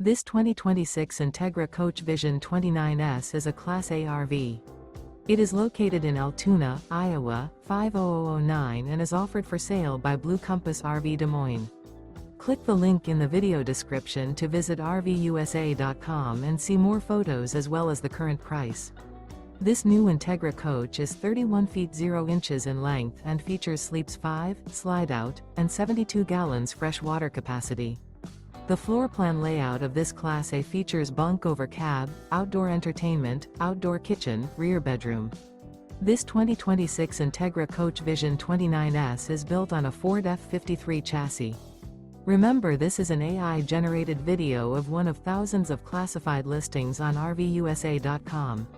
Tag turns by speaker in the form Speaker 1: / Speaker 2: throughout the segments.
Speaker 1: This 2026 Entegra Coach Vision 29S is a Class A RV. It is located in Altoona, Iowa, 50009 and is offered for sale by Blue Compass RV Des Moines. Click the link in the video description to visit RVUSA.com and see more photos as well as the current price. This new Entegra coach is 31 feet 0 inches in length and features sleeps 5, Slideout, and 72 gallons fresh water capacity. The floor plan layout of this Class A features bunk over cab, outdoor entertainment, outdoor kitchen, rear bedroom. This 2026 Entegra Coach Vision 29S is built on a Ford F53 chassis. Remember, this is an AI-generated video of one of thousands of classified listings on RVUSA.com.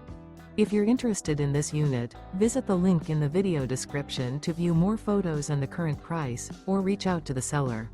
Speaker 1: If you're interested in this unit, visit the link in the video description to view more photos and the current price, or reach out to the seller.